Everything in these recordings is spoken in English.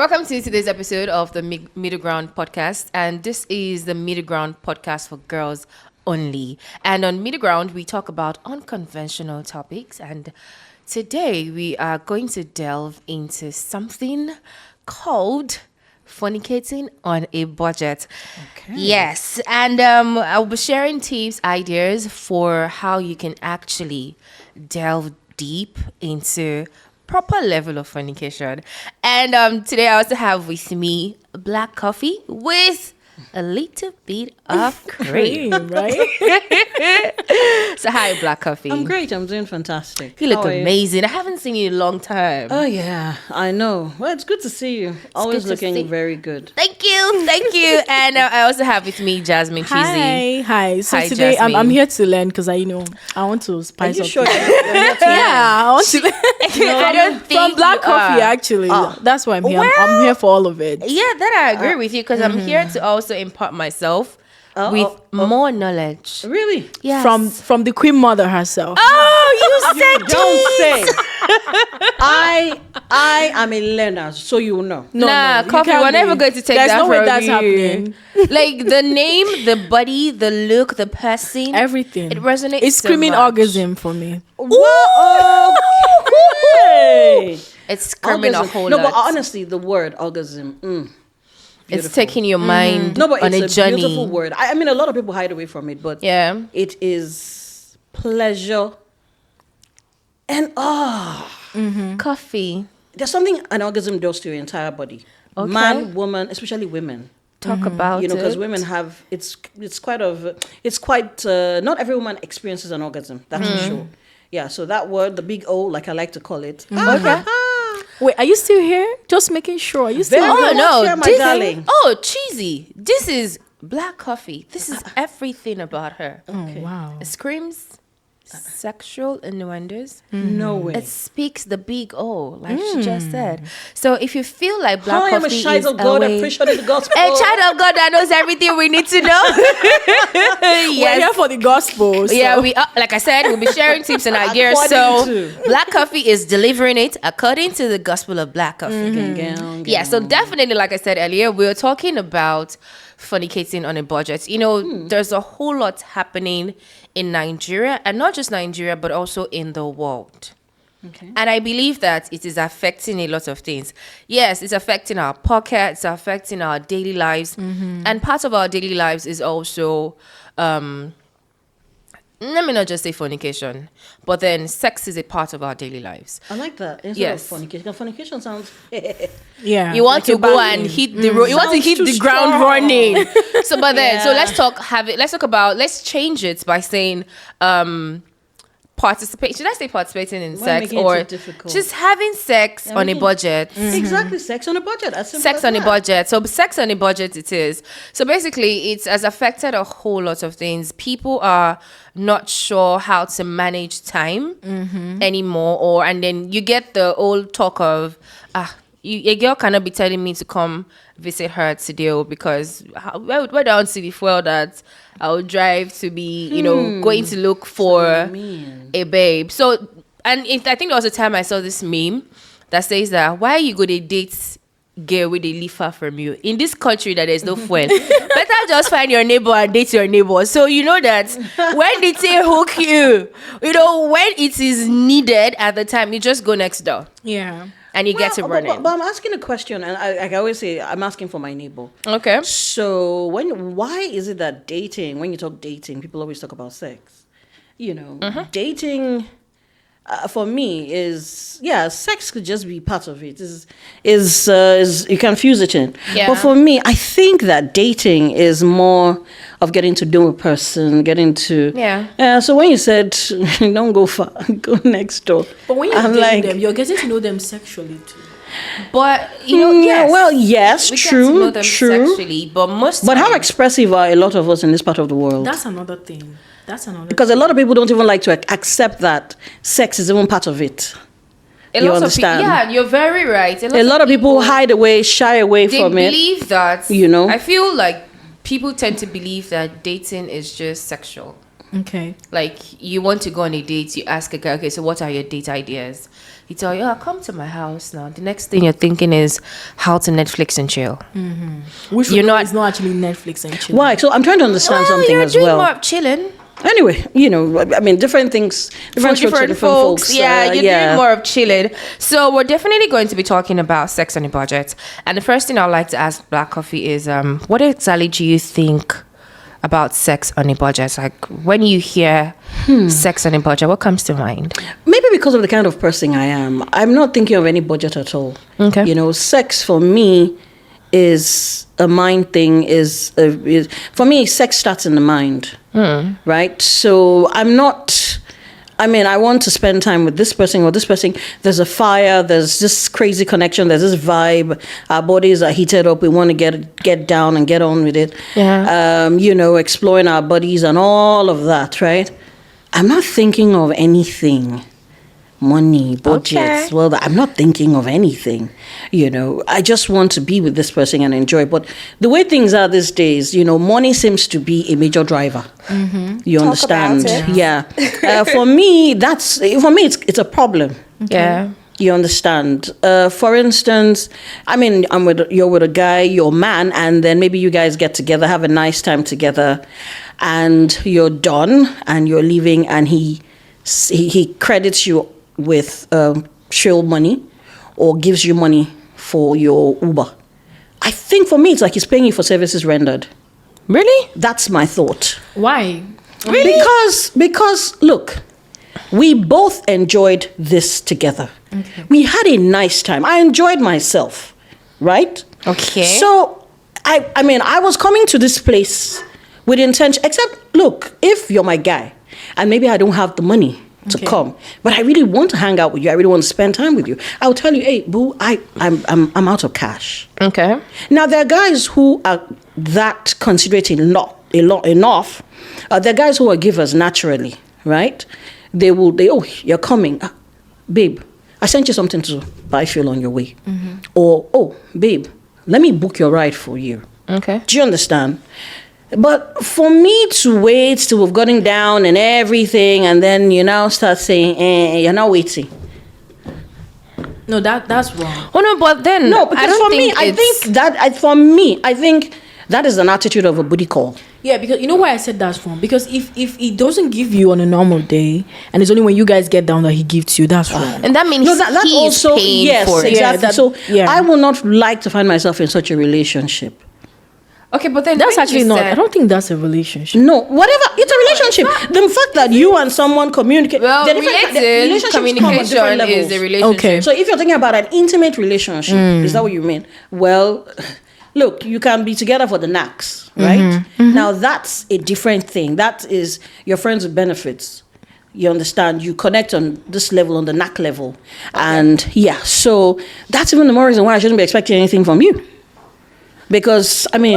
welcome to today's episode of the Middleground podcast. And this is the Middleground podcast for girls only. And on Middleground, we talk about unconventional topics. And today we are going to delve into something called fornicating on a budget. Okay. Yes. And I'll be sharing tips, ideas for how you can actually delve deep into proper level of fornication. And today I also have with me black coffee with a little bit of cream. Right? So hi, black coffee. I'm great. I'm doing fantastic. You look How are you? amazing. I haven't seen you in a long time. Oh, yeah. I know. Well, it's good to see you. Always good to see- looking very good. Thank you. And I also have with me JAZMINE, CHIZZY. Hi. So Hi, today I'm JAZMINE. here to learn because I want to Are spice you up. sure you're here to Yeah, I want to learn. I don't think From black you coffee, are. actually. Ah. That's why I'm here. Well- I'm here for all of it. Yeah, that I agree with you because I'm here to also impart myself with more knowledge. Really? Yes. From the queen mother herself. Oh, you said Don't it. say. I am a learner, so you will know. Nah, you coffee. can't We're never be. going to take There's that no way from that's you. happening. Like the name, the body, the look, the person, Everything. It resonates. It's so screaming much. orgasm for me. Whoa, okay. It's screaming a Orgasm. whole No, lot. but honestly, the word orgasm. It's beautiful. taking your mind No, but on it's a journey. beautiful word. I mean, a lot of people hide away from it, but Yeah. it is pleasure. And Coffee. there's something an orgasm does to your entire body. Okay. Man, woman, especially women. Talk about Because it. women have it's quite not every woman experiences an orgasm. That's for sure. Yeah. So that word, the big O, like I like to call it. Okay. Wait, are you still here? Just making sure. Are you still Very here? good. Oh no, Here, my this darling. oh CHIZZY. This is black coffee. This is everything about her. Oh, wow. It screams sexual innuendos. No way. It speaks the big O, like she just said. So if you feel like black I am a coffee child is of God. a I way, preach the gospel. a child of God that knows everything we need to know. We're here Yes. for the gospel. So. Yeah, we are, like I said, we'll be sharing tips and ideas. So According to- black coffee is delivering it according to the gospel of black coffee. Yeah, so definitely, like I said earlier, we were talking about fornicating on a budget. There's a whole lot happening in Nigeria, and not just Nigeria, but also in the world. Okay. And I believe that it is affecting a lot of things. Yes, it's affecting our pockets, affecting our daily lives. And part of our daily lives is also, let me not just say fornication, but then sex is a part of our daily lives. I like that. Instead Yes. of fornication. Fornication sounds. Yeah. You want like to a go bad and name. hit the road. You want to Sounds hit too the ground strong. running. So, but then, so Yeah. let's change it by saying, participate. Should I say participating in Why sex making it or so difficult? just having sex on a making- budget? Exactly. Sex on a budget. As simple Sex as on a that. budget. So sex on a budget it is. So basically it has affected a whole lot of things. People are not sure how to manage time anymore, and then you get the old talk of a girl cannot be telling me to come visit her today because where down to the fuel that I'll drive to be, going to look for mean. a babe. So, and I think there was a time I saw this meme that says that why you go to date girl with they live far from you in this country that there's no fuel. Better just find your neighbor and date your neighbor. So you know that when they say hook you, when it is needed at the time, you just go next door Yeah. and you get to run but, it. but I'm asking a question, and I always say I'm asking for my neighbor. Okay. So why is it that dating, when you talk dating, people always talk about sex? Dating for me is sex could just be part of it. Is you can fuse it in. Yeah. But for me, I think that dating is more of getting to know a person, getting to So when you said don't go far, go next door. But when you're I'm dating like, them, you're getting to know them sexually too. But yes, we get to true, know them true. sexually, but most But how times- expressive are a lot of us in this part of the world? That's another thing. Because a lot of people don't even like to accept that sex is even part of it. A You lot of understand? yeah, you're very right. A lot of people hide away, shy away they from it. believe that you know. I feel like people tend to believe that dating is just sexual. Okay. Like, you want to go on a date, you ask a guy, okay, so what are your date ideas? He tell you, come to my house now. The next thing you're thinking is how to Netflix and chill. Which it's not actually Netflix and chill. Why? So I'm trying to understand something you're as doing well. more of chilling. Anyway, I mean, different things, different strokes for different folks. Yeah, you're doing more of chilling. So we're definitely going to be talking about sex on a budget. And the first thing I'd like to ask Black Coffee is, what exactly do you think about sex on a budget? Like, when you hear sex on a budget, what comes to mind? Maybe because of the kind of person I am. I'm not thinking of any budget at all. Okay. Sex for me is a mind thing. For me, sex starts in the mind, right? So I want to spend time with this person or this person. There's a fire. There's this crazy connection. There's this vibe. Our bodies are heated up. We want to get down and get on with it. Yeah. Exploring our bodies and all of that, right? I'm not thinking of anything. Money, budgets. Okay. Well, I'm not thinking of anything. I just want to be with this person and enjoy. But the way things are these days, money seems to be a major driver. You understand? About it. Yeah. For me, it's a problem. Yeah. You understand? For instance, you're with a guy, you're a man, and then maybe you guys get together, have a nice time together, and you're done, and you're leaving, and he credits you with shield money or gives you money for your Uber. I think for me, it's like he's paying you for services rendered. Really? That's my thought. Why? Really? Because look, we both enjoyed this together. Okay. We had a nice time. I enjoyed myself, right? Okay. So, I was coming to this place with intention, except, look, if you're my guy, and maybe I don't have the money to come, but I really want to hang out with you, I really want to spend time with you, I'll tell you, hey, boo, I'm out of cash. Okay. Now, there are guys who are that considerate enough. There are guys who are givers naturally, right? You're coming. Babe, I sent you something to buy fuel on your way. Or, babe, let me book your ride for you. Okay. Do you understand? But for me to wait till we've gotten down and everything, and then you now start saying, you're not waiting. No, that's wrong. Oh no, but then No, because I think that is an attitude of a booty call. Yeah, because you know why I said that's wrong? Because if he doesn't give you on a normal day, and it's only when you guys get down that he gives you, that's wrong. And that means that he's also paying for it. Exactly. I will not like to find myself in such a relationship. Okay, but then That's actually not. I don't think that's a relationship. No, whatever. It's a relationship. The fact that you and someone communicate. Well, relationships communication come at is levels. a relationship. Okay. So if you're thinking about an intimate relationship, is that what you mean? Well, look, you can be together for the knacks, right? Now that's a different thing. That is your friends with benefits. You understand? You connect on this level, on the knack level. And so that's even the more reason why I shouldn't be expecting anything from you. Because, if so when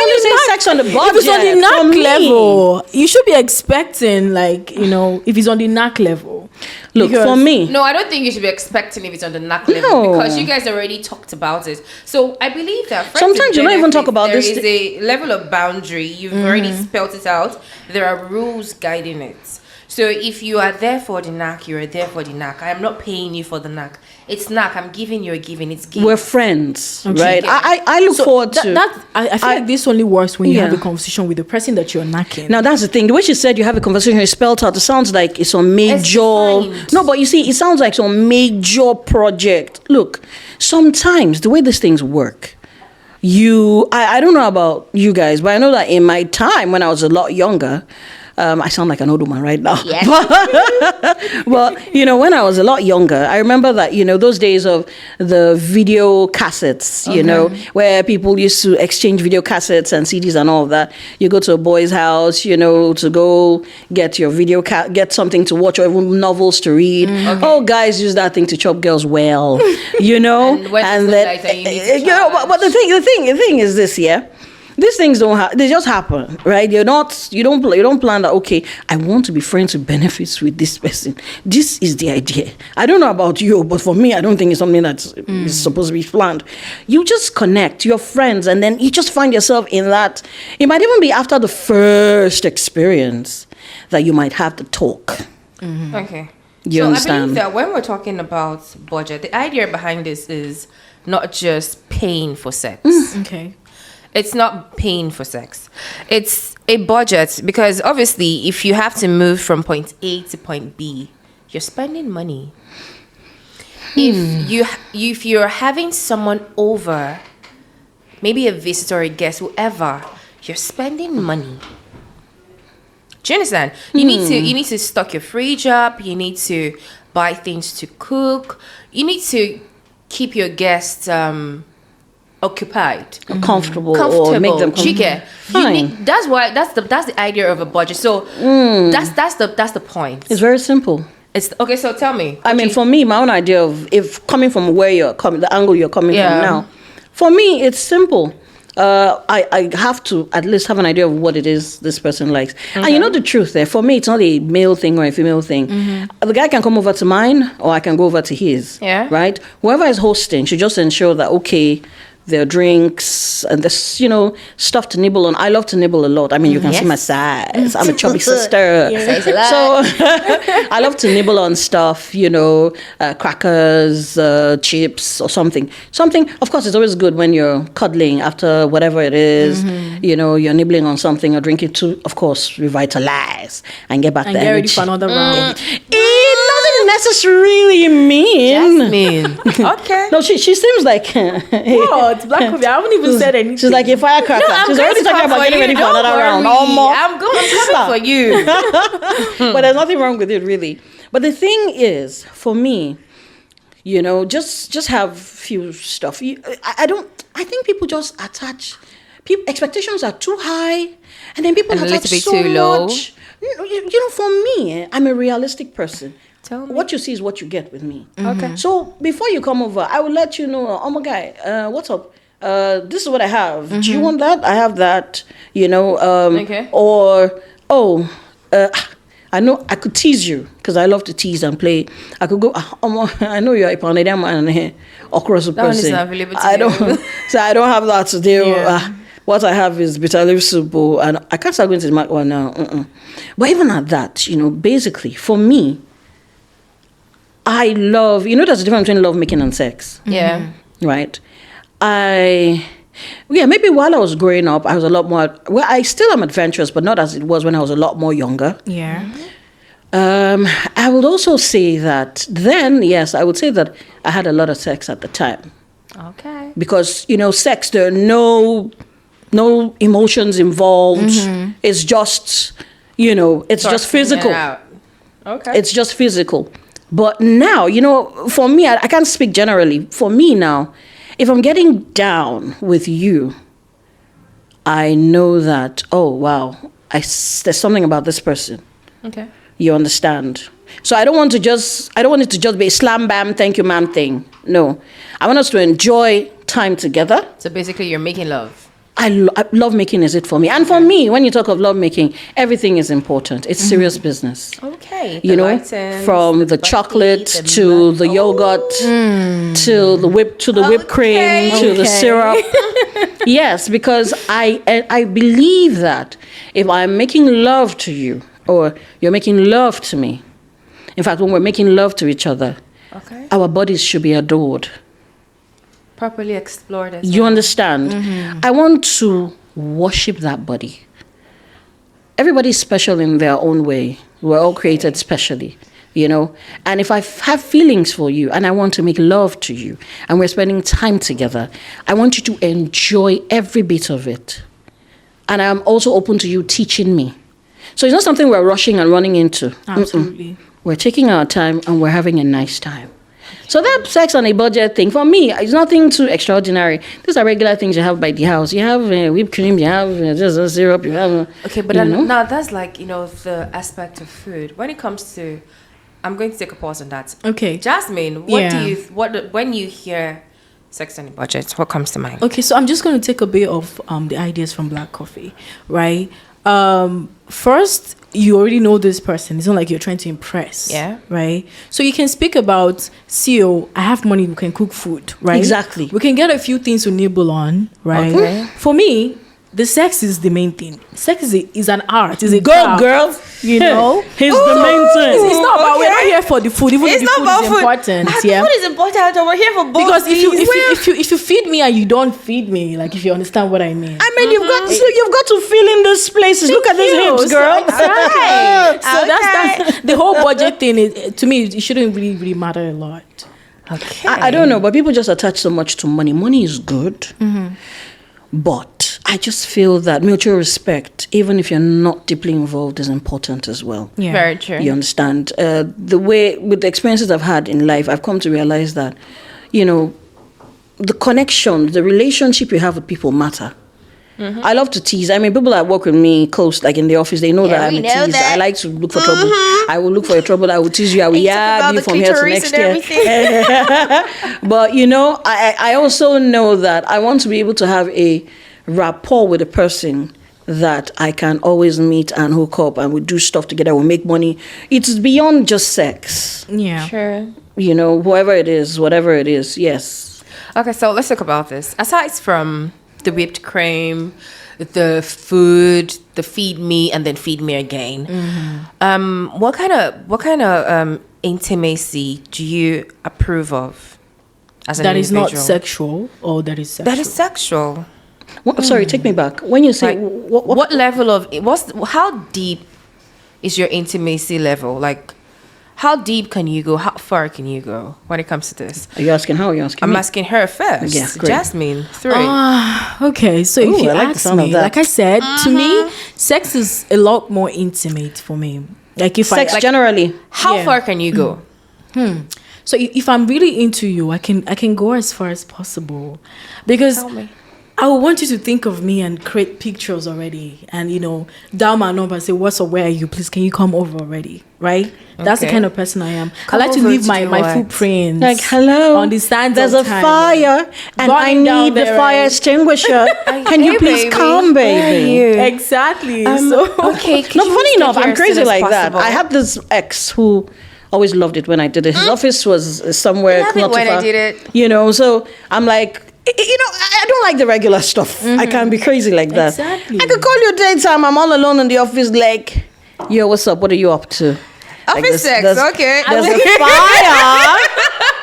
you say sex on the budget, if it's on the knack for level, you should be expecting, if it's on the knack level. Look, for me. No, I don't think you should be expecting if it's on the knack level because you guys already talked about it. So I believe that Sometimes you don't even talk about this. There is a level of boundary. You've already spelled it out. There are rules guiding it. So if you are there for the knack, you are there for the knack. I am not paying you for the knack. It's knack. I'm giving you a giving. It's giving. We're friends, right? I look forward to... I feel like this only works when you have a conversation with the person that you're knacking. Now, that's the thing. The way she said you have a conversation, you spelled out, it sounds like it's a major... No, but you see, it sounds like some major project. Look, sometimes the way these things work, I don't know about you guys, but I know that in my time when I was a lot younger... I sound like an old woman right now. Yes. Well, when I was a lot younger, I remember that, those days of the video cassettes, where people used to exchange video cassettes and CDs and all of that. You go to a boy's house, to go get your get something to watch or even novels to read. Oh, guys use that thing to chop girls well, and then, but the thing is this, these things they just happen, right? You don't plan that, okay, I want to be friends with benefits with this person. This is the idea. I don't know about you, but for me, I don't think it's something that's is supposed to be planned. You just connect, you're friends, and then you just find yourself in that. It might even be after the first experience that you might have to talk. Okay. You understand? I believe that when we're talking about budget, the idea behind this is not just paying for sex. Okay. It's not paying for sex. It's a budget, because obviously if you have to move from point A to point B, you're spending money. If you're having someone over, maybe a visitor, a guest, whoever, you're spending money. Do you understand? You need to stock your fridge up. You need to buy things to cook. You need to keep your guests occupied, comfortable, or make them comfortable. Fine. That's the idea of a budget. So that's the point. It's very simple. It's okay. So tell me. I mean, for me, my own idea of if coming from where you're coming, the angle you're coming from now, for me, it's simple. I have to at least have an idea of what it is this person likes. Okay. And you know the truth there, for me, it's not a male thing or a female thing. The guy can come over to mine, or I can go over to his. Yeah. Right? Whoever is hosting should just ensure that, okay, there are drinks and there's, stuff to nibble on. I love to nibble a lot. I mean, you can see my size. I'm a chubby sister. So I love to nibble on stuff, crackers, chips or something. Something, of course, it's always good when you're cuddling after whatever it is. You're nibbling on something or drinking to, of course, revitalize and get back the energy. And get ready for another round. It doesn't necessarily mean. JAZMINE. Okay. No, she seems like... What? BLAQCOFEE, I haven't even said anything. She's like a firecracker. No, She's already talking about getting ready for another round. I'm coming for you. But there's nothing wrong with it, really. But the thing is, for me, just have few stuff. I think people just attach. Expectations are too high, and then people attach so too low. much. For me, I'm a realistic person. Tell me. What you see is what you get with me. Okay. So before you come over, I will let you know, oh my guy, what's up? This is what I have. Do you want that? I have that. Okay. Or, I know I could tease you because I love to tease and play. I could go, I know you're a Panadian man here, across the person. I don't, so I don't have that today. Yeah. What I have is bitter leaf soup, and I can't start going to the market one now. But even at that, basically, for me, I love, there's a difference between love making and sex. Yeah. Right? Maybe while I was growing up, I was a lot more, I still am adventurous, but not as it was when I was a lot more younger. Yeah. I would also say that then, yes, I would say that I had a lot of sex at the time. Okay. Because, sex, there are no emotions involved. It's just, it's just physical. Okay. It's just physical. But now, for me, I can't speak generally. For me now, if I'm getting down with you, I know that, oh, wow, there's something about this person. Okay. You understand? So I don't want it to just be a slam bam, thank you ma'am thing. No. I want us to enjoy time together. So basically you're making love. Love making is it for me. And for me, when you talk of love making, everything is important. It's serious business. Okay. From the chocolate to the yogurt to the whipped cream to the syrup. Yes, because I believe that if I'm making love to you or you're making love to me, in fact, when we're making love to each other, our bodies should be adored. Properly explored as You understand? I want to worship that body. Everybody's special in their own way. We're all created specially, And if I have feelings for you and I want to make love to you and we're spending time together, I want you to enjoy every bit of it. And I'm also open to you teaching me. So it's not something we're rushing and running into. Absolutely. We're taking our time and we're having a nice time. So that sex on a budget thing, for me, it's nothing too extraordinary. These are regular things you have by the house. You have whipped cream, you have just a syrup, you have... Okay, but now that's like, the aspect of food. When it comes to... I'm going to take a pause on that. Okay. JAZMINE, when you hear Sex and budget. What comes to mind? Okay, so I'm just going to take a bit of the ideas from Black Coffee, right? First, you already know this person. It's not like you're trying to impress. Yeah. Right? So you can speak about, CEO, I have money, we can cook food, right? Exactly. We can get a few things to nibble on, right? Okay. For me, the sex is the main thing. Sex is an art. Is a Go, craft, girl. You know? Here's the main thing. It's not about, we're Okay. not here for the food. Even It's if the not food about is food. important. Ah, Yeah. Food is important. We're here for both. Because things. if you feed me and you don't feed me, like if you understand what I mean. I mean, you've got to fill in these places. Look at these you. hips, girl. So, exactly. So Okay. that's the whole budget thing. Is, to me, it shouldn't really matter a lot. Okay. I don't know, but people just attach so much to money. Money is good, but I just feel that mutual respect, even if you're not deeply involved, is important as well. Yeah. Very true. You understand? The way, with the experiences I've had in life, I've come to realize that, the connection, the relationship you have with people matter. I love to tease. I mean, people that work with me close, like in the office, they know that I'm we a know tease. that. I like to look for trouble. I will look for your trouble. I will tease you. I will And you talk yab about you the from here to clitoris next and year. everything. But, I also know that I want to be able to have a rapport with a person that I can always meet and hook up, and we do stuff together, we make money. It's beyond just sex. Yeah. Sure. Whatever it is, yes. Okay, so let's talk about this. Aside from the whipped cream, the food, the feed me and then feed me again. What kind of intimacy do you approve of as an That is not individual? sexual, or that is sexual. That is sexual. Sorry, take me back. When you say, Like, what what level of how deep is your intimacy level? Like, how deep can you go? How far can you go when it comes to this? are you asking? How are you asking I'm me? asking her first. Yeah, great. Jasmine, 3. Okay, so Ooh, if you I like the ask sound of me, that. like I said, to me, sex is a lot more intimate for me. Like if Sex I generally. How yeah. far can you go? so if I'm really into you, I can go as far as possible, because Tell me. I would want you to think of me and create pictures already, and dial my number and say, "What's up? Where are you? Please, can you come over already?" Right? That's the Okay. kind of person I am. Come I like to over leave to my do what? footprints. Like, hello, on the sands there's of a time. fire, and I Burning down need the there, fire right? extinguisher. Can you Hey, please baby. come, Where are baby? you? Exactly. Okay. No, funny enough, I'm crazy like that. I I had this ex who always loved it when I did it. His office was somewhere. Love it not too when I far. did it. So I'm like, I don't like the regular stuff. I can be crazy like that. Exactly. I could call you daytime. I'm all alone in the office, like, yo, what's up? What are you up to? Like, Office sex, okay. There's a fire.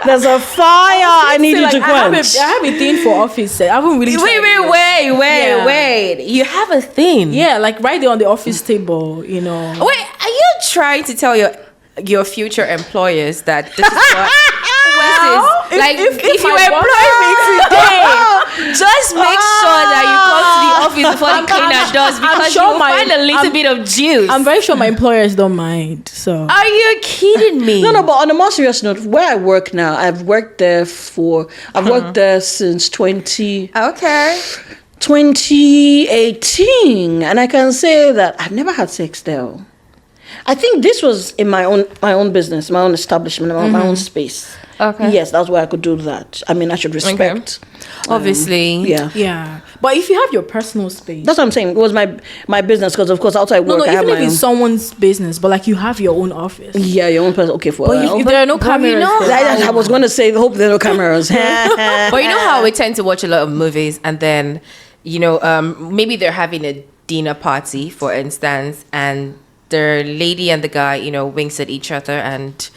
There's a fire. I need you to quench. I have a thing for office sex. I haven't really tried it. Wait. You have a thing. Yeah, like right there on the office table, Wait, are you trying to tell your future employers that this is what if you my employ me today, just make sure that you come to the office before the cleaner does, because sure you'll find a little bit of juice. I'm very sure my employers don't mind. So Are you kidding me? No, but on a more serious note, where I work now, I've worked there since Okay. 2018, and I can say that I've never had sex there. I think this was in my own business, my own establishment, my own space. Okay. Yes, that's where I could do that. I mean, I should respect. Obviously. Yeah. But if you have your personal space, That's what I'm saying. It was my business, because of course outside work I have even my if own. it's someone's business, but like you have your own office. Yeah, your own person. Okay, for But if there are no cameras, I was going to say, hope there are no cameras. But you know how we tend to watch a lot of movies, and then, maybe they're having a dinner party, for instance, and the lady and the guy, winks at each other, and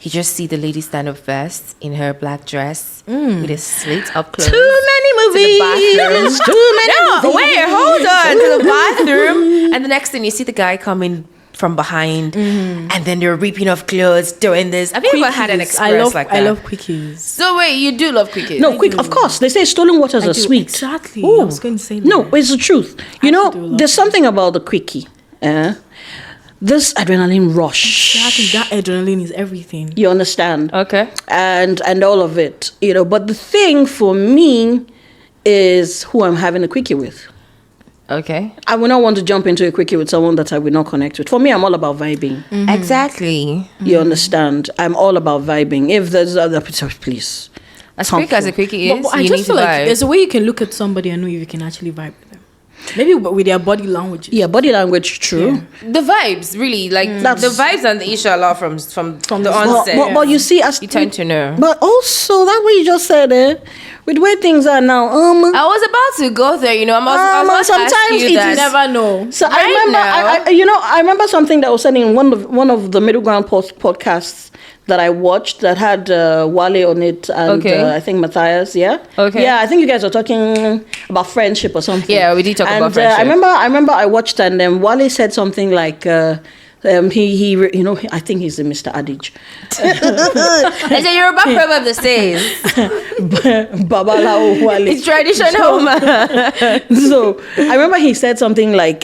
you just see the lady stand up first in her black dress with a slit up close. Too many movies. bathroom. Too many No, movies. wait, hold on. To the bathroom. And the next thing, you see the guy coming from behind, and then they're ripping off clothes, doing this. Have you ever had an Quickies. experience like that? I love quickies. So wait, you do love quickies? No, quick. Of course, they say stolen waters I are do, sweet. exactly. Ooh. I was going to say that. No, it's the truth. I actually do love There's something about the quickie. This adrenaline rush. Exactly, that adrenaline is everything. You understand? Okay. And all of it. But the thing for me is who I'm having a quickie with. Okay. I would not want to jump into a quickie with someone that I would not connect with. For me, I'm all about vibing. Exactly. You understand? I'm all about vibing. If there's other, please, As quick as a quickie is, But I you just need feel to like vibe. there's a way you can look at somebody and know if you can actually vibe with them. Maybe with their body language. Yeah, body language, true. Yeah. The vibes, really, like the vibes and the inshallah from the the onset. But you see, as you tend to know. But also that what you just said, with where things are now, I was about to go there, you know. I must sometimes ask you it that. is- Never know. So Right I remember, now- I remember something that was said in one of the Middleground podcasts that I watched that had Wale on it and Okay. I think Matthias. Yeah. Okay. Yeah, I think you guys were talking about friendship or something. Yeah, we did talk about And, friendship. I remember I watched and Wale said something like. I think he's a Mr. Adage. It's a Yoruba proverb that says Babalao Wale. it's traditional. So I remember he said something like,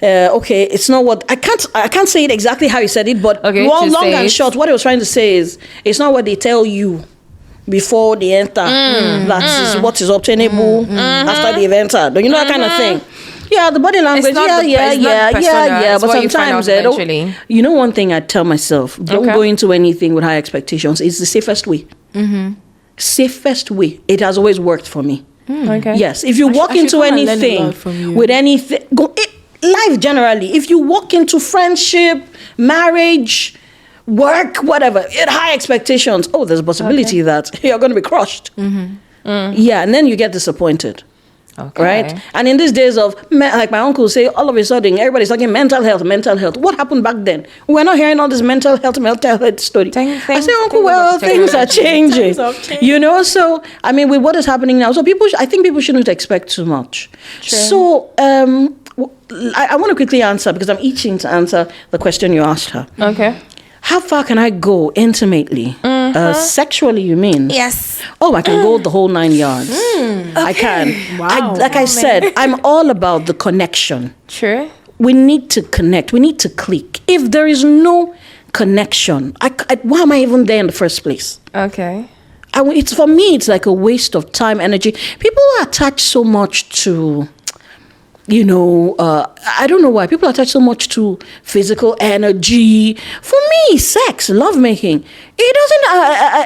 okay, it's not what I can't say it exactly how he said it, but Okay, long just say and it. short, what he was trying to say is it's not what they tell you before they enter that is what is obtainable after the event. You know that kind of thing. Yeah, the body language. not the- it's not the persona, it's But what you find sometimes, out eventually. you know, one thing I tell myself: don't Okay. go into anything with high expectations. It's the safest way. Safest way. It has always worked for me. Okay. Yes, if you walk I should into come and learn a anything lot from you. with anything, life generally, if you walk into friendship, marriage, work, whatever, it high expectations, there's a possibility that you're going to be crushed. Yeah, and then you get disappointed. Okay. Right? And in these days of, like my uncle say, all of a sudden, everybody's talking mental health. What happened back then? We're not hearing all this mental health story. I say, Uncle, well, things are changing. Things have changed. You know, so, I mean, with what is happening now, so I think people shouldn't expect too much. True. So, I want to quickly answer, because I'm itching to answer the question you asked her. Okay. How far can I go intimately? Sexually, you mean? Yes. Oh, I can go the whole 9 yards. I can. Wow. Like I said, I'm all about the connection. True. We need to connect. We need to click. If there is no connection, why am I even there in the first place? Okay. It's for me, it's like a waste of time, energy. People are attached so much to, I don't know why people attach so much to physical energy. For me, sex, lovemaking, it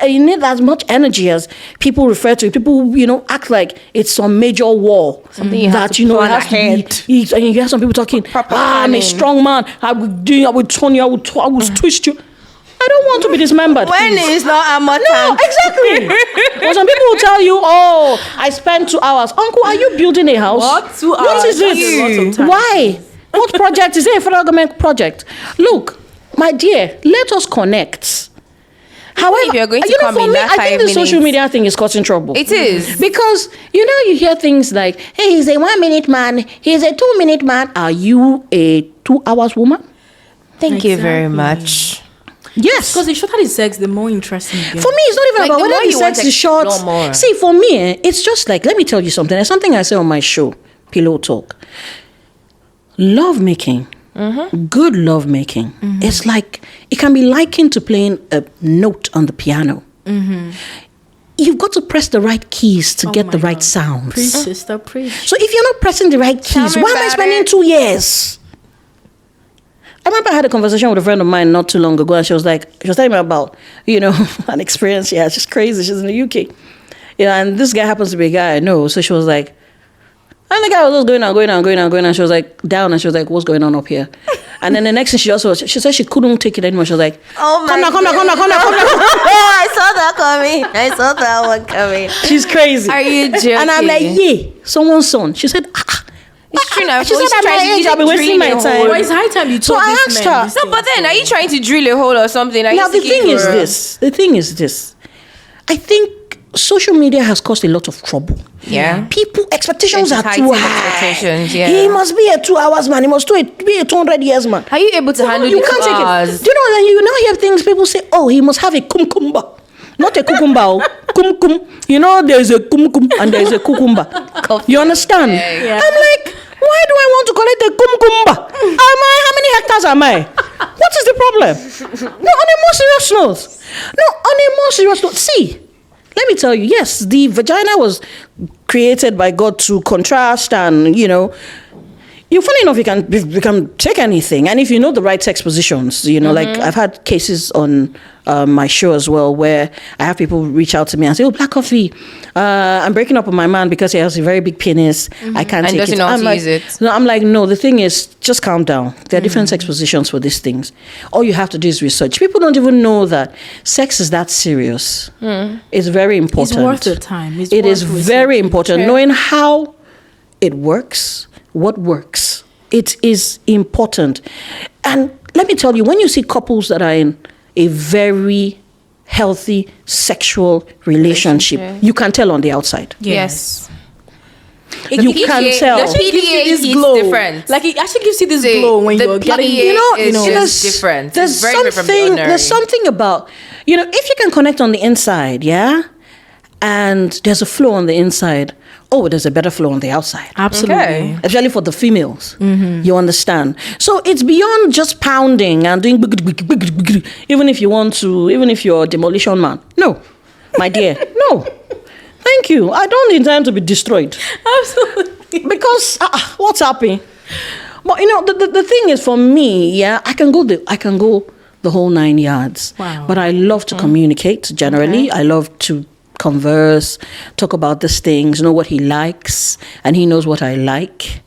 doesn't need as much energy as people refer to it. People, act like it's some major war. Something you have to plan ahead. And you hear some people talking, Proper I'm a planning. strong man. I will turn you, I will twist you. I don't want to be dismembered. When please. is not a No, exactly. Or some people will tell you, I spent 2 hours. Uncle, are you building a house? What? 2 What hours? is That's a lot of this? time. Why? What project? Is it a federal government project? Look, my dear, let us connect. However, if you're going to come for in me, that I think 5 the social minutes- media thing is causing trouble. It is. Because, you hear things like, hey, he's a 1 minute man, he's a 2 minute man. Are you a 2 hours woman? Thank you very Exactly. much. Yes. Because the shorter the sex, the more interesting it gets. For me, it's not even Like, about the whether more the you want sex to is short. explore more. See, for me, it's just like, let me tell you something. There's something I say on my show, Pillow Talk. Love making, good love making, it's like, it can be likened to playing a note on the piano. You've got to press the right keys to get my the right God. sounds. Preach, sister, preach. So if you're not pressing the right keys, me why am I about spending it. 2 years? I remember I had a conversation with a friend of mine not too long ago, and she was telling me about, an experience she had. She's crazy. She's in the UK. And this guy happens to be a guy I know. So she was like, and the guy was just going on. She was like, down, and she was like, what's going on up here? And then the next thing she said she couldn't take it anymore. She was like, Oh my come down. I saw that coming. I saw that one coming. She's crazy. Are you joking? And I'm like, yeah, someone's son. She said, It's true now. She said, at my age, I'll be wasting my time. Well, it's high time you So told I this asked man her- this No, thing, but then, so- are you trying to drill a hole or something? Are Now you the sticking thing is for- this. The thing is this. I think social media has caused a lot of trouble. Yeah. People expectations are Heightened too high. expectations, yeah. He must be a 2 hours man. He must be a 200 years man. Are you able to handle You the can't 2 take hours? it. Do you know that you now hear things people say? Oh, he must have a cum-cum-ba. Not a cucumber. Cum-cum. There's a cum-cum and there's a cucumber. You understand? Yeah. I'm like, why do I want to collect a cum-cumba? How many hectares am I? What is the problem? No, on a more serious note. See, let me tell you, yes, the vagina was created by God to contrast and, funny enough, you can take anything. And if you know the right sex positions, like I've had cases on my show as well, where I have people reach out to me and say, "Oh, Black Coffee, I'm breaking up with my man because he has a very big penis. I can't And take doesn't it." know how I'm to like, use it. no, I'm like, no. The thing is, just calm down. There are different sex positions for these things. All you have to do is research. People don't even know that sex is that serious. It's very important. It's worth the time. It is very important. Knowing how it works, what works. It is important. And let me tell you, when you see couples that are in a very healthy sexual relationship, you can tell on the outside. Yes. You can tell. The PDA this is glow. different. Like it actually gives you this glow when the you're getting. PDA is there's just different. There's It's very different from the something. ordinary. There's something about, if you can connect on the inside, yeah, and there's a flow on the inside. Oh, there's a better flow on the outside. Absolutely. Okay. Especially for the females. You understand? So it's beyond just pounding and doing even if you want to, even if you're a demolition man. No, my dear, no. Thank you. I don't intend to be destroyed. Absolutely. Because what's happening? But the thing is, for me, yeah, I can go the whole 9 yards. Wow. But I love to communicate generally. I love to converse, talk about these things, know what he likes, and he knows what I like.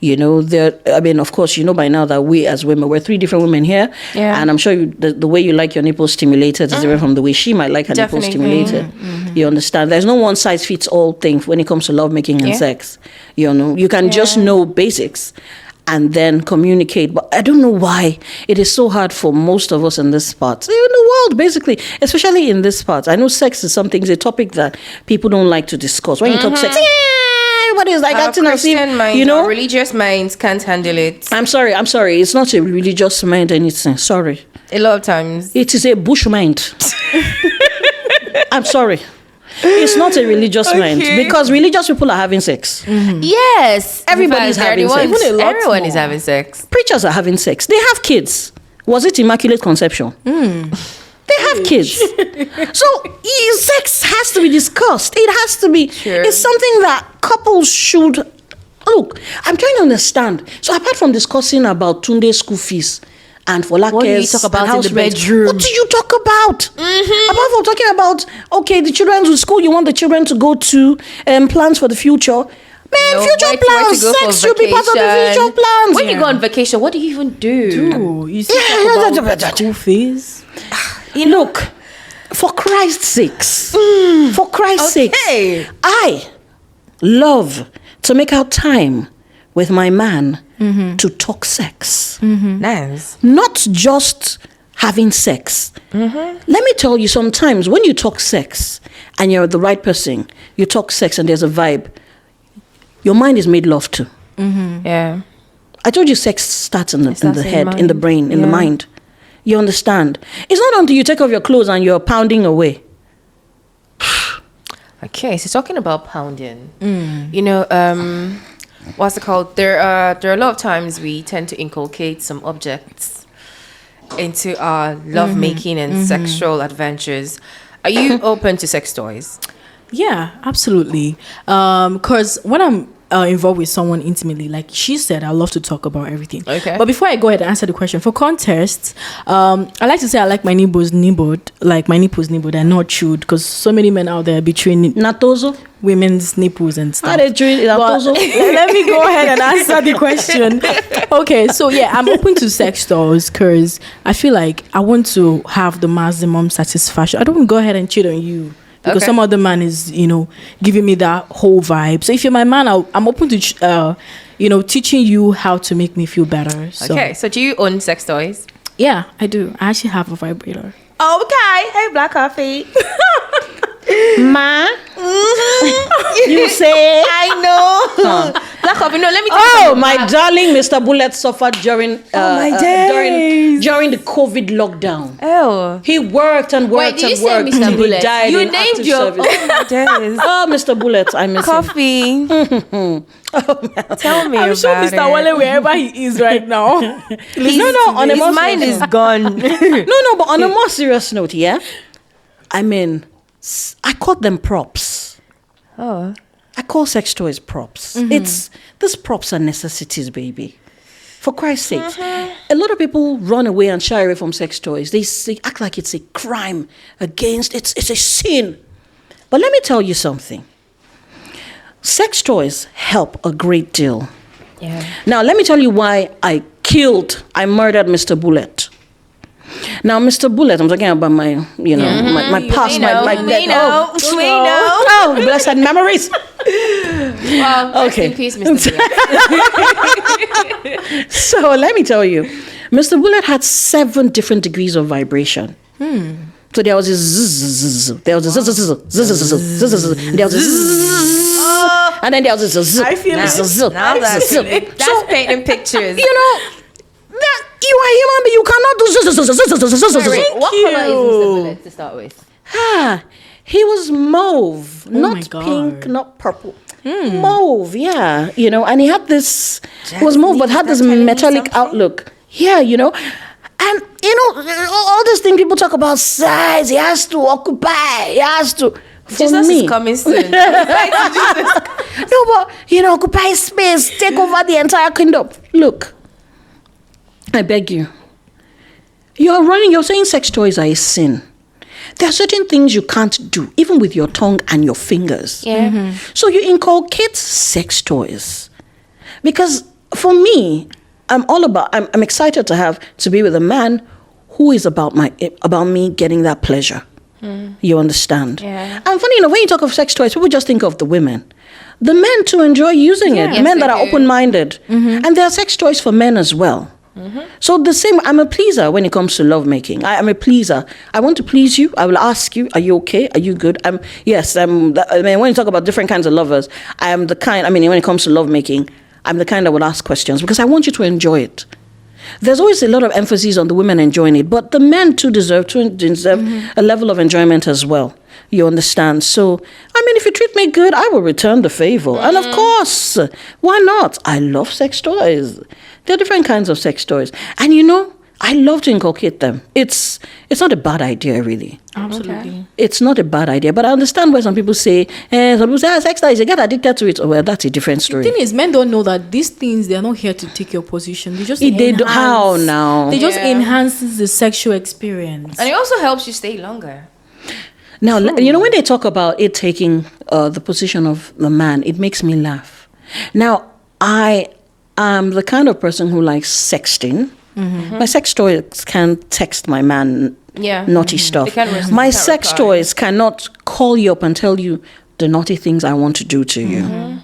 Of course, by now that we as women, we're 3 different women here. Yeah. And I'm sure the way you like your nipples stimulated is different from the way she might like her nipples Definitely. stimulated. You understand? There's no one size fits all thing when it comes to lovemaking and sex. You can just know basics and then communicate. But I don't know why it is so hard for most of us in this part, in the world, basically, especially in this part. I know sex is something, it's a topic that people don't like to discuss. When you talk sex, everybody is like acting as if, Christian minds, or religious minds can't handle it. I'm sorry. It's not a religious mind anything. Sorry. A lot of times. It is a bush mind. I'm sorry. It's not a religious mind because religious people are having sex. Yes. Everybody's having sex. Even a lot Everyone is more. having sex. Preachers are having sex. They have kids. Was it immaculate conception? They have kids. So sex has to be discussed. It has to be. Sure. It's something that couples should look. I'm trying to understand. So apart from discussing about Tunde school fees and for What do you talk about in the bedroom? What do you talk about? Apart from talking about, the children to school, you want the children to go to plans for the future. Man, future plans, sex should be part of the future plans. When you go on vacation, what do you even do? Ooh, you see, talk about school fees. Look, for Christ's sakes, for Christ's sakes, I love to make out time with my man to talk sex. Nice. Not just having sex. Let me tell you, sometimes when you talk sex and you're the right person, you talk sex and there's a vibe, your mind is made love to. Yeah. I told you sex starts in the starts in head, mind. in the brain, in the Yeah. mind. You understand? It's not until you take off your clothes and you're pounding away. Okay, so talking about pounding, what's it called? There are a lot of times we tend to inculcate some objects into our love making and sexual adventures. Are you open to sex toys? Yeah, absolutely. Because when I'm involved with someone intimately, like she said, I love to talk about everything. Okay. But before I go ahead and answer the question, for context, I like to say I like my nipples nibbled, and not chewed, because so many men out there between Natozo? women's nipples and stuff. Are they chewing But Natozo? let me go ahead and answer the question. Okay, so yeah, I'm open to sex toys because I feel like I want to have the maximum satisfaction. I don't want to go ahead and cheat on you because some other man is, giving me that whole vibe. So if you're my man, I'm open to, teaching you how to make me feel better. So, Okay, so do you own sex toys? yeah, I do. I actually have a vibrator. Okay. Hey, Black Coffee. Ma? You say? I know. Black Coffee, no, let me Oh, my darling Mr. Bullet suffered during during the COVID lockdown. Oh. He worked and worked Wait, did you and say worked Mr. till he Bullet? died You in named active your service. oh my days. Oh, Mr. Bullet, I miss him. Coffee. Tell me I'm sure about Mr. it. Wale, wherever he is right now. On a His more mind serious is gone. No, but on a more serious note, yeah? I mean, I call them props. Oh. I call sex toys props. These props are necessities, baby. For Christ's sake. A lot of people run away and shy away from sex toys. They act like it's a crime against, it's a sin. But let me tell you something. Sex toys help a great deal. Yeah. Now, let me tell you why I murdered Mr. Bullet. Now, Mr. Bullet, I'm talking about my, my past, my we know. Oh, blessed memories. Well, rest in peace, Mr. Bullet. So let me tell you, Mr. Bullet had 7 different degrees of vibration. So there was a zzz, there was a zzz, there was a zzz, and then there was a zzz. I feel Now that's painting pictures. That you are human being, you cannot do Wait, what color is Mr. Bullet to start with? He was mauve, my not God. pink, not purple. Mauve, yeah, and he had this. It was mauve, but had this metallic outlook. Yeah, and all this thing people talk about size. He has to occupy. He has to. For Jesus me, is coming soon. no, but occupy space, take over the entire kingdom. Look, I beg you. You're saying sex toys are a sin. There are certain things you can't do, even with your tongue and your fingers. Yeah. So you inculcate sex toys. Because for me, I'm excited to be with a man who is about me getting that pleasure. You understand? Yeah. And funny enough, when you talk of sex toys, people just think of the women. The men too enjoy using it. Yes, Men they that are do. open-minded. And there are sex toys for men as well. So the same, I'm a pleaser when it comes to lovemaking. I'm a pleaser. I want to please you. I will ask you, are you okay? Are you good? When you talk about different kinds of lovers, when it comes to lovemaking, I'm the kind that will ask questions because I want you to enjoy it. There's always a lot of emphasis on the women enjoying it, but the men too deserve a level of enjoyment as well. You understand? So, if you treat me good, I will return the favor. And of course, why not? I love sex toys. There are different kinds of sex toys. And I love to inculcate them. It's not a bad idea, really. Absolutely. Okay. It's not a bad idea. But I understand why some people say, sex toys, you get addicted to it. Oh, well, that's a different story. The thing is, men don't know that these things, they are not here to take your position. They just How now? They just Yeah. enhances the sexual experience. And it also helps you stay longer. Now, when they talk about it taking the position of the man, it makes me laugh. Now, I am the kind of person who likes sexting. My sex toys can text my man naughty stuff. They can't My can't sex reply. toys cannot call you up and tell you the naughty things I want to do to you.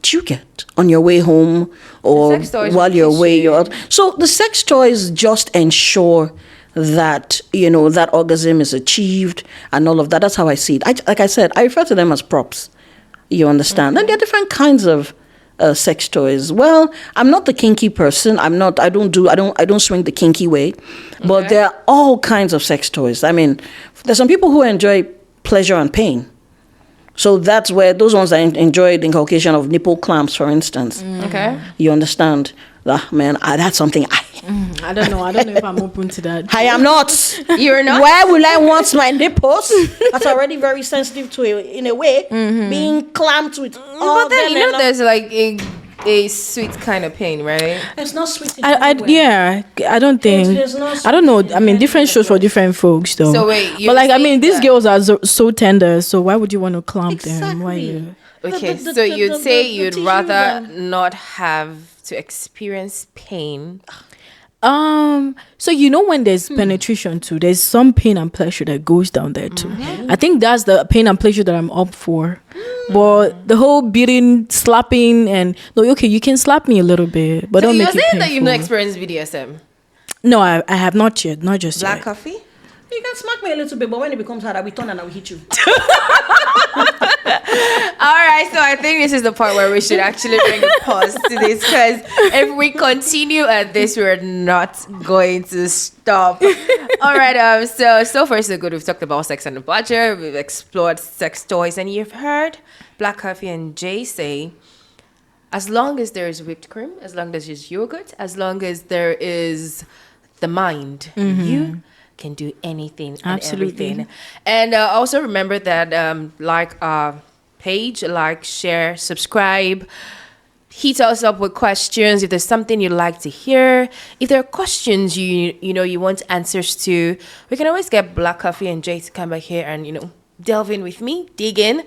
Do you get on your way home or sex toys while will you're kiss away? you. So the sex toys just ensure that that orgasm is achieved and all of that. That's how I see it. Like I said, I refer to them as props. You understand? And there are different kinds of sex toys. Well, I'm not the kinky person. I don't swing the kinky way. But there are all kinds of sex toys. There's some people who enjoy pleasure and pain. So that's where those ones that enjoy the inculcation of nipple clamps, for instance. Okay. You understand? That's something I don't know. I don't know if I'm open to that. I am not. You're not? Why will I want my nipples? That's already very sensitive to it, in a way, being clamped with. But then, there's like a sweet kind of pain, right? It's not sweet. I don't think. There's no I don't know. Different shows for different folks, though. So wait, but these that- girls are so tender. So why would you want to clamp them? Why you? Okay, so you'd say you'd rather not have to experience pain. So when there's penetration too, there's some pain and pleasure that goes down there too. I think that's the pain and pleasure that I'm up for. But the whole beating, slapping, and you can slap me a little bit, but So don't you're make it saying that you've not painful. experienced BDSM? No, I have not yet. Not just Black yet. coffee? You can smack me a little bit, but when it becomes hard, I will turn and I will hit you. All right, so I think this is the part where we should actually bring a pause to this, because if we continue at this, we're not going to stop. All right, so far so good. We've talked about sex and the budget. We've explored sex toys, and you've heard Black Coffee and Jay say, as long as there is whipped cream, as long as there's yogurt, as long as there is the mind, you can do anything and Absolutely. everything. And also remember that like our page, like, share, subscribe. hit us up with questions. If there's something you'd like to hear, if there are questions you want answers to, we can always get Black Coffee and Jay to come back here and delve in with me, dig in,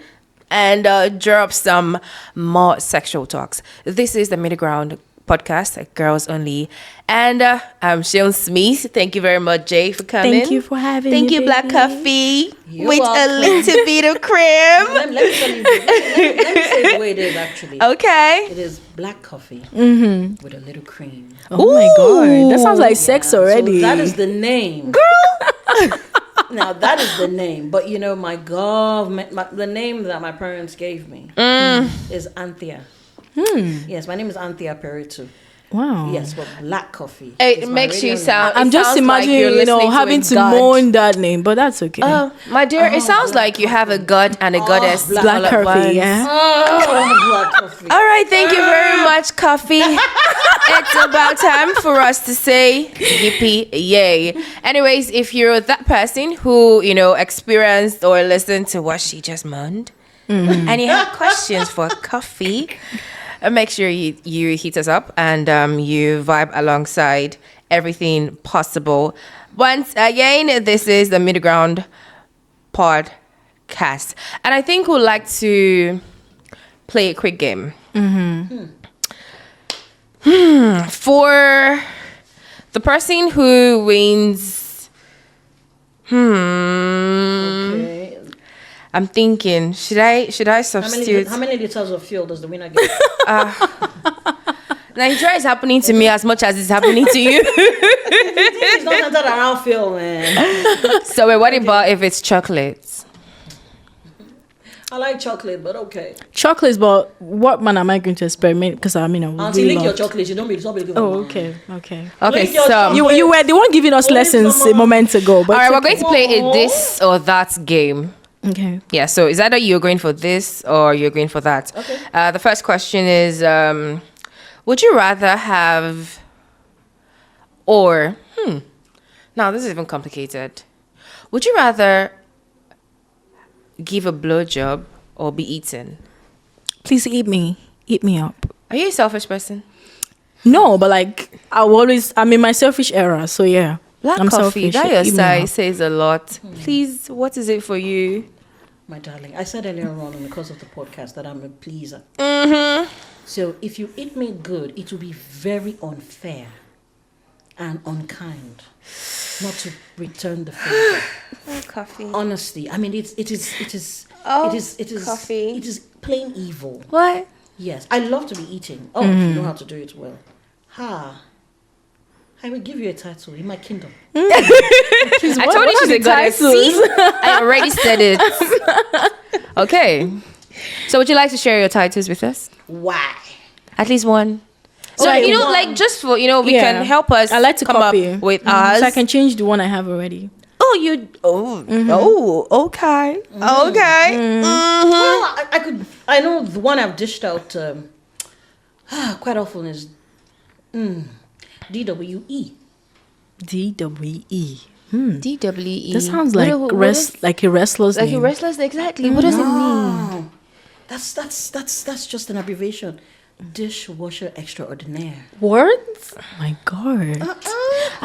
and draw up some more sexual talks. This is the Middleground podcast, Girls Only, and I'm Shion Smith. Thank you very much, Jay, for coming. Thank you for having me. Thank you, baby. Black Coffee, You're with welcome. a little bit of cream. Let me tell you. Let me say the way it is actually. Okay. It is black coffee with a little cream. Oh my god, that sounds like sex already. So that is the name, girl. Now that is the name, but my government, the name that my parents gave me is Anthea. Yes, my name is Anthea Peritu. Wow. Yes, but black coffee. It is my makes you radio name. sound. I'm it just sounds like imagining, you're listening having a to god. moan that name, but that's okay. Oh, my dear, it sounds like you have a god and a goddess. Black Black all at coffee, once. yeah. Oh, black coffee. All right, thank you very much, Coffee. It's about time for us to say yippee yay. Anyways, if you're that person who experienced or listened to what she just moaned, and you have questions for Coffee, make sure you hit us up and you vibe alongside everything possible. Once again, this is the Middleground podcast, and I think we'd like to play a quick game. For the person who wins, Okay. I'm thinking, should I substitute? How many liters of fuel does the winner get? Nigeria is happening to me as much as it's happening to you. It's not centered around fuel, man. So wait, what about if it's chocolates? I like chocolate, but okay. Chocolates, but what man am I going to experiment? Because I Until really lick your love. chocolate, you don't be looking. Oh, okay. Okay, Lick your so chocolate. You were the one giving us Only lessons a someone- moment ago. But all right, we're it's going to play a this or that game. okay. Yeah, so it's either you're going for this or you're going for that. Okay. The first question is, would you rather have, or, now this is even complicated. Would you rather give a blowjob or be eaten? Please eat me up. Are you a selfish person? No, but I'm in my selfish era, so yeah. Black I'm Coffee, selfish. that your Eat me side up. says a lot. Please, what is it for you? My darling, I said earlier on in the course of the podcast that I'm a pleaser. Mm-hmm. So if you eat me good, it will be very unfair and unkind not to return the favor. Coffee. Honestly, I mean it is Coffee. it is plain evil. What? Yes, I love to be eating. Oh, if you know how to do it well. I will give you a title in my kingdom. I told you she's a goddess. See? I already said it. Okay. So would you like to share your titles with us? Why? At least one. So, Okay, one. one. Like just for, we Yeah. can help us I like to come copy up with ours. so I can change the one I have already. Oh, you, okay. Okay. Well, I know the one I've dished out quite often is DWE. DWE. DWE. That sounds like like a wrestler's like name. a wrestler's, exactly. What does it mean? Oh, that's just an abbreviation. Dishwasher extraordinaire. Words? Oh my god. That's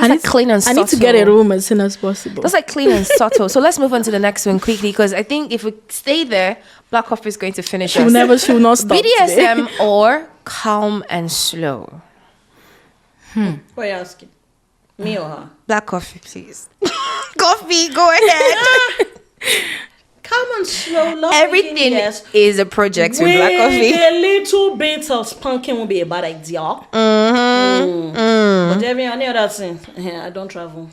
like clean and I need to get a subtle. room as soon as possible. That's like clean and subtle. So let's move on to the next one quickly, because I think if we stay there, Black Coffee is going to finish us. she will not stop. BDSM today. or calm and slow? What are you asking? Me or her? Black Coffee, please. Coffee, go ahead. Come and slow love. Everything yes. is a project with Black Coffee. A little bit of spanking won't be a bad idea. But every other thing, I don't travel.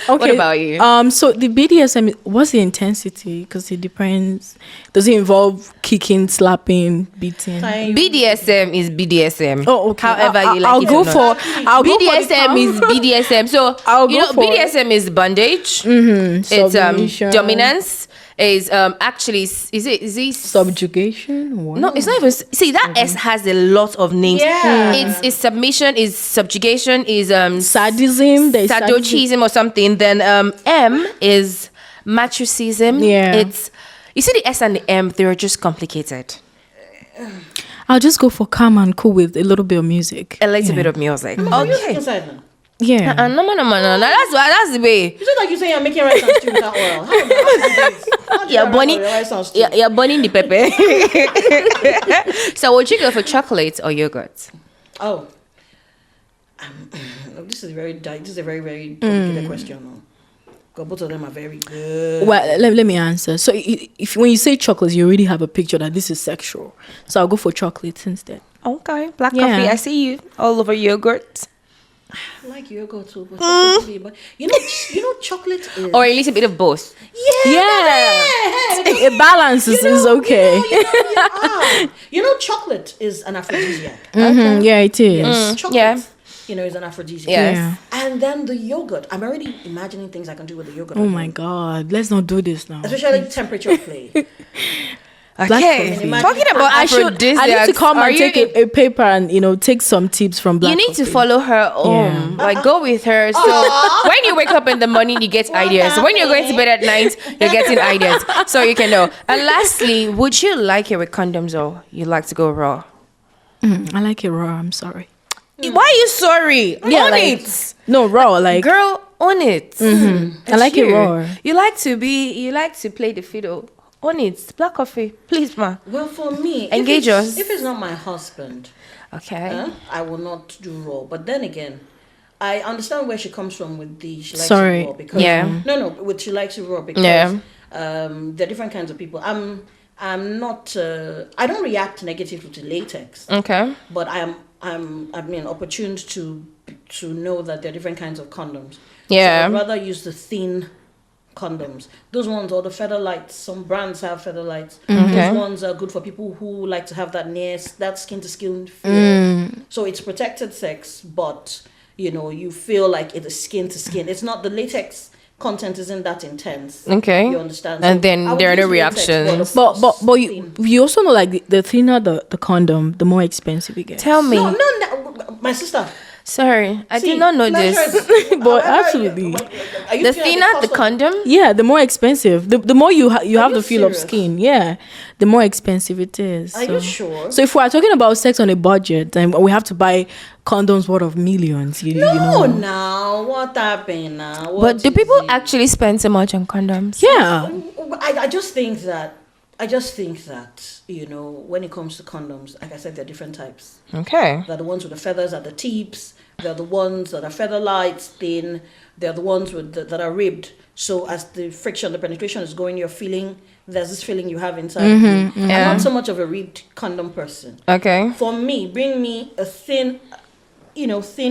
Okay. What about you? So the BDSM, what's the intensity? Because it depends. Does it involve kicking, slapping, beating? BDSM is BDSM. Oh, okay. However you like I'll it go or not. for. I'll go for the BDSM is BDSM. So I'll go for- BDSM is bondage. It's submission. dominance. Is actually is it subjugation. What? No, it's not even. See, that S has a lot of names. Yeah. It's submission, is subjugation, is sadism. There's sadism. sadochism or something. Then M is matricism. Yeah. It's, you see, the S and the M, they're just complicated. I'll just go for calm and cool with a little bit of music. A little bit of music. Okay. Inside then. Yeah. No. That's the way. Is it like you saying I'm making rice and stew without oil? You're burning the pepper. So would you go for chocolate or yogurt? Oh. This is a very very complicated question. Because both of them are very good. Well, let me answer. So if when you say chocolate, you already have a picture that this is sexual. So I'll go for chocolates instead. Okay, black coffee. I see you all over yogurt. I like yogurt too, but chocolate, you know, chocolate is Or a little bit of both. A balance is okay. You know, chocolate is an aphrodisiac. Yeah, it is. Yes, chocolate, is an aphrodisiac. Yes. Yeah. And then the yogurt. I'm already imagining things I can do with the yogurt. Oh my God, let's not do this now. Especially temperature play. Okay, talking about I need to come and take a paper and take some tips from Black You need Coffee. to follow her home. Like go with her. So when you wake up in the morning, you get ideas. When you're going to bed at night, you're getting ideas. So you can know. And lastly, would you like it with condoms or you like to go raw? I like it raw. I'm sorry. Why are you sorry? Yeah, Own like, it. No, raw. Like Girl, own it. I like it raw. You like to play the fiddle. Own it. Black coffee. Please, ma. Well, for me, Engage us. If it's not my husband, Okay. I will not do raw. But then again, I understand where she comes from with the she likes Sorry. it raw because with she likes it raw because there are different kinds of people. I'm not I don't react negatively to latex. Okay. But I'm opportune to know that there are different kinds of condoms. Yeah. So I'd rather use the thin condoms. Those ones or the feather lights. Some brands have feather lights. Those ones are good for people who like to have that skin to skin feel. So it's protected sex, but you feel like it is skin to skin. It's not the latex content isn't that intense. Okay. You understand? And then there are no reactions. But you also know like the thinner the condom, the more expensive it gets. Tell me. No, my sister. Sorry, I did not know this. But absolutely. The thinner the condom? Yeah, the more expensive. The more you have the feel of serious? skin. Yeah, the more expensive it is. Are you sure? So if we are talking about sex on a budget, and we have to buy condoms worth of millions, you know. Now what happened now? But do people actually spend so much on condoms? Yeah. I just think that when it comes to condoms, like I said, there are different types. Okay. They're the ones with the feathers at the tips. They're the ones that are feather lights, thin. They're the ones that are ribbed. So as the friction, the penetration is going, there's this feeling you have inside. I'm not so much of a ribbed condom person. Okay. For me, bring me a thin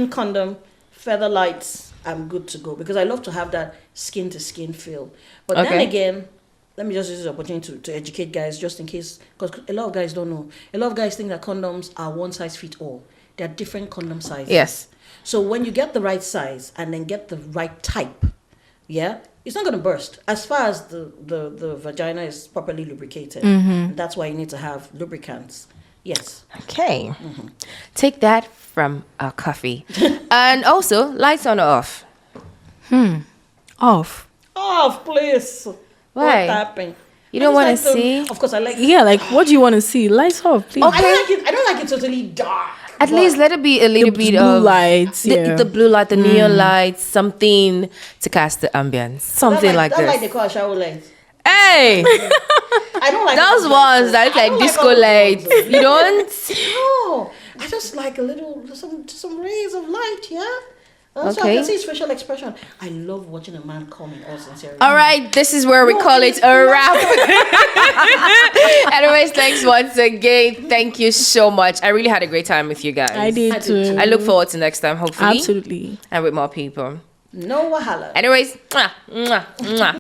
condom, feather lights, I'm good to go. Because I love to have that skin to skin feel. But then again, let me just use this opportunity to educate guys just in case, because a lot of guys don't know. A lot of guys think that condoms are one size fits all. There are different condom sizes. Yes. So when you get the right size and then get the right type, it's not going to burst. As far as the vagina is properly lubricated, that's why you need to have lubricants. Yes. Okay. Take that from our coffee. And also, lights on or off? Off. Off, please. Why? What happened? You don't want to see? Of course, I like. Yeah, like what do you want to see? Lights off, please. I don't like it totally dark. At least let it be a little bit blue of lights, the blue light, the neon lights, something to cast the ambience, something like this. I this. like the car shower lights. Hey, I don't like those ones that look like disco lights. You don't? No, I just like a little some rays of light. Yeah. So I can see his facial expression. I love watching a man come in all sincerity. All right, this is where we call it a wrap. Anyways, thanks once again. Thank you so much. I really had a great time with you guys. I did too. I look forward to next time, hopefully. Absolutely. And with more people. No wahala. Anyways, mwah, mwah, mwah.